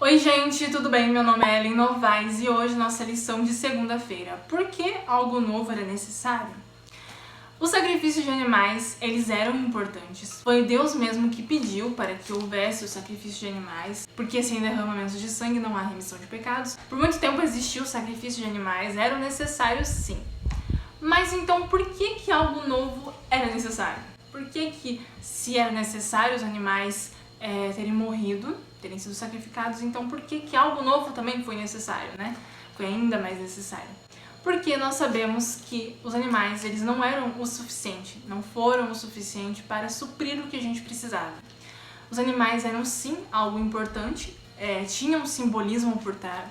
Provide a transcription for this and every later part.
Oi gente, tudo bem? Meu nome é Ellen Novaes e hoje nossa lição de segunda-feira. Por que algo novo era necessário? Os sacrifícios de animais, eles eram importantes. Foi Deus mesmo que pediu para que houvesse o sacrifício de animais, porque sem derramamento de sangue não há remissão de pecados. Por muito tempo existiu o sacrifício de animais, eram necessários sim. Mas então por que algo novo era necessário? Por que se era necessário os animais terem morrido, terem sido sacrificados, então por que algo novo também foi necessário, né? Foi ainda mais necessário. Porque nós sabemos que os animais, eles não eram o suficiente, não foram o suficiente para suprir o que a gente precisava. Os animais eram sim algo importante, tinham um simbolismo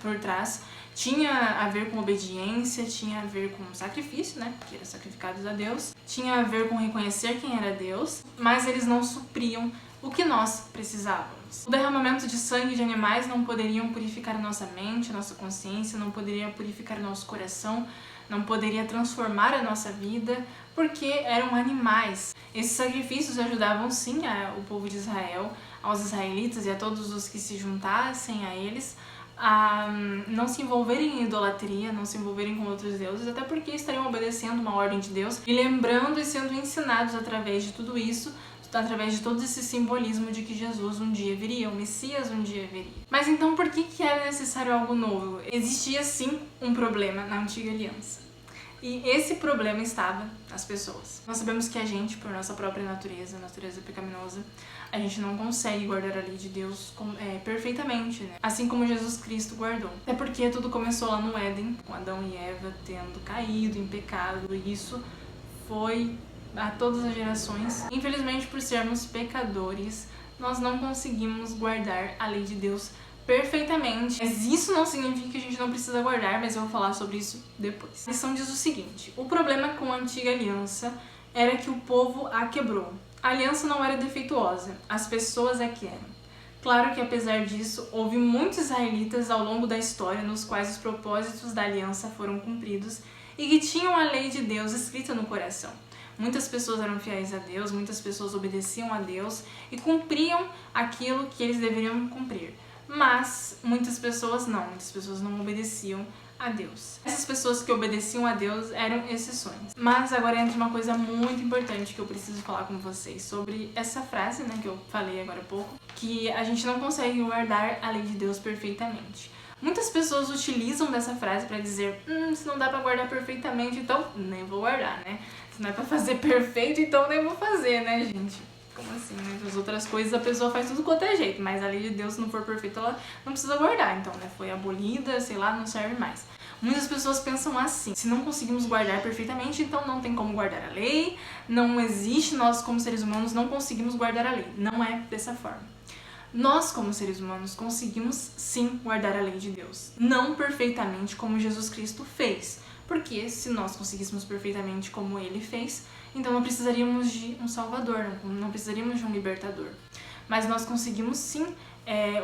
por trás, tinha a ver com obediência, tinha a ver com sacrifício, né? Porque eram sacrificados a Deus, tinha a ver com reconhecer quem era Deus, mas eles não supriam o que nós precisávamos. O derramamento de sangue de animais não poderiam purificar a nossa mente, a nossa consciência, não poderia purificar o nosso coração, não poderia transformar a nossa vida, porque eram animais. Esses sacrifícios ajudavam sim o povo de Israel, aos israelitas e a todos os que se juntassem a eles, a não se envolverem em idolatria, não se envolverem com outros deuses, até porque estariam obedecendo uma ordem de Deus e lembrando e sendo ensinados através de tudo isso, através de todo esse simbolismo de que Jesus um dia viria, o Messias um dia viria. Mas então por que era necessário algo novo? Existia sim um problema na antiga aliança. E esse problema estava nas pessoas. Nós sabemos que a gente, por nossa própria natureza pecaminosa, a gente não consegue guardar a lei de Deus perfeitamente, né? Assim como Jesus Cristo guardou. Até porque tudo começou lá no Éden, com Adão e Eva tendo caído em pecado, e isso foi a todas as gerações. Infelizmente, por sermos pecadores, nós não conseguimos guardar a lei de Deus perfeitamente. Mas isso não significa que a gente não precisa guardar, mas eu vou falar sobre isso depois. A lição diz o seguinte: o problema com a antiga aliança era que o povo a quebrou. A aliança não era defeituosa, as pessoas é que eram. Claro que apesar disso, houve muitos israelitas ao longo da história nos quais os propósitos da aliança foram cumpridos e que tinham a lei de Deus escrita no coração. Muitas pessoas eram fiéis a Deus, muitas pessoas obedeciam a Deus e cumpriam aquilo que eles deveriam cumprir. Mas muitas pessoas não obedeciam a Deus. Essas pessoas que obedeciam a Deus eram exceções. Mas agora entra uma coisa muito importante que eu preciso falar com vocês sobre essa frase, né, que eu falei agora há pouco, que a gente não consegue guardar a lei de Deus perfeitamente. Muitas pessoas utilizam dessa frase para dizer, se não dá para guardar perfeitamente, então nem vou guardar, né? Se não é para fazer perfeito, então nem vou fazer, né, gente? Como assim, né? As outras coisas a pessoa faz tudo quanto é jeito, mas a lei de Deus, se não for perfeita, ela não precisa guardar. Então, né, foi abolida, sei lá, não serve mais. Muitas pessoas pensam assim, se não conseguimos guardar perfeitamente, então não tem como guardar a lei, não existe, nós como seres humanos não conseguimos guardar a lei. Não é dessa forma. Nós, como seres humanos, conseguimos sim guardar a lei de Deus. Não perfeitamente como Jesus Cristo fez. Porque se nós conseguíssemos perfeitamente como Ele fez, então não precisaríamos de um Salvador, não precisaríamos de um libertador. Mas nós conseguimos sim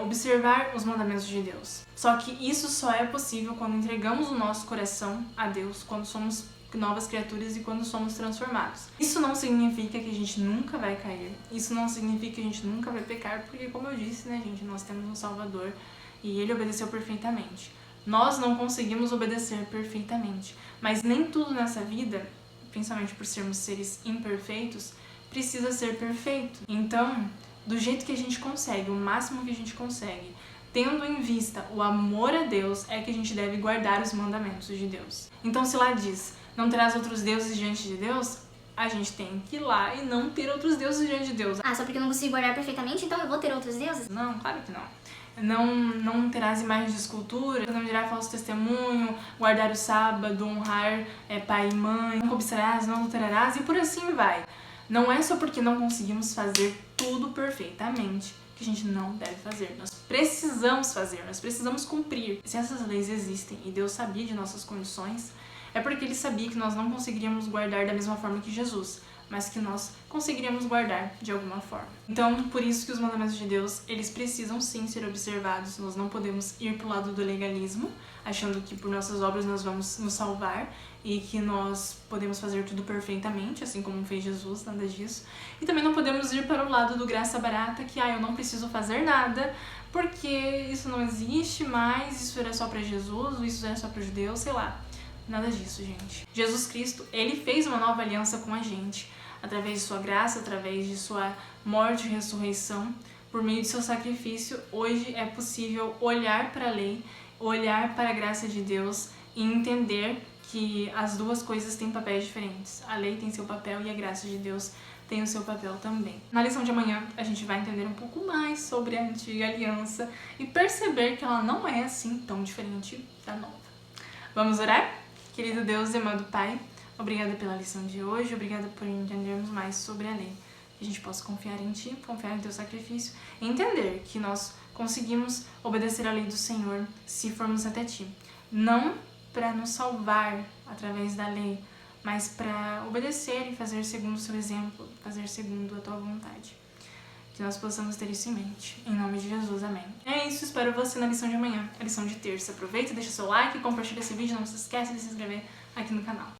observar os mandamentos de Deus. Só que isso só é possível quando entregamos o nosso coração a Deus, quando somos novas criaturas e quando somos transformados. Isso não significa que a gente nunca vai cair, isso não significa que a gente nunca vai pecar, porque como eu disse, né, gente, nós temos um Salvador e Ele obedeceu perfeitamente. Nós não conseguimos obedecer perfeitamente, mas nem tudo nessa vida, principalmente por sermos seres imperfeitos, precisa ser perfeito. Então, do jeito que a gente consegue, o máximo que a gente consegue, tendo em vista o amor a Deus, é que a gente deve guardar os mandamentos de Deus. Então, se lá diz, não terás outros deuses diante de Deus, a gente tem que ir lá e não ter outros deuses diante de Deus. Ah, só porque eu não consigo guardar perfeitamente, então eu vou ter outros deuses? Não, claro que não. Não terás imagens de escultura, não dirá falso testemunho, guardar o sábado, honrar pai e mãe, não cobiçarás, não adulterarás, e por assim vai. Não é só porque não conseguimos fazer tudo perfeitamente que a gente não deve fazer. Nós precisamos fazer, nós precisamos cumprir. Se essas leis existem e Deus sabia de nossas condições, é porque Ele sabia que nós não conseguiríamos guardar da mesma forma que Jesus, mas que nós conseguiríamos guardar de alguma forma. Então, por isso que os mandamentos de Deus, eles precisam sim ser observados. Nós não podemos ir pro lado do legalismo, achando que por nossas obras nós vamos nos salvar e que nós podemos fazer tudo perfeitamente, assim como fez Jesus, nada disso. E também não podemos ir para o lado do graça barata, que eu não preciso fazer nada porque isso não existe mais, isso era só para Jesus, isso era só para os judeus, sei lá. Nada disso, gente. Jesus Cristo, ele fez uma nova aliança com a gente, através de sua graça, através de sua morte e ressurreição, por meio de seu sacrifício. Hoje é possível olhar para a lei, olhar para a graça de Deus e entender que as duas coisas têm papéis diferentes. A lei tem seu papel e a graça de Deus tem o seu papel também. Na lição de amanhã, a gente vai entender um pouco mais sobre a antiga aliança e perceber que ela não é assim tão diferente da nova. Vamos orar? Querido Deus e amado Pai, obrigada pela lição de hoje, obrigada por entendermos mais sobre a lei. Que a gente possa confiar em Ti, confiar em Teu sacrifício e entender que nós conseguimos obedecer a lei do Senhor se formos até Ti. Não para nos salvar através da lei, mas para obedecer e fazer segundo o Seu exemplo, fazer segundo a Tua vontade. Que nós possamos ter isso em mente. Em nome de Jesus, amém. É isso, espero você na lição de amanhã, a lição de terça. Aproveita, deixa seu like, compartilha esse vídeo, não se esqueça de se inscrever aqui no canal.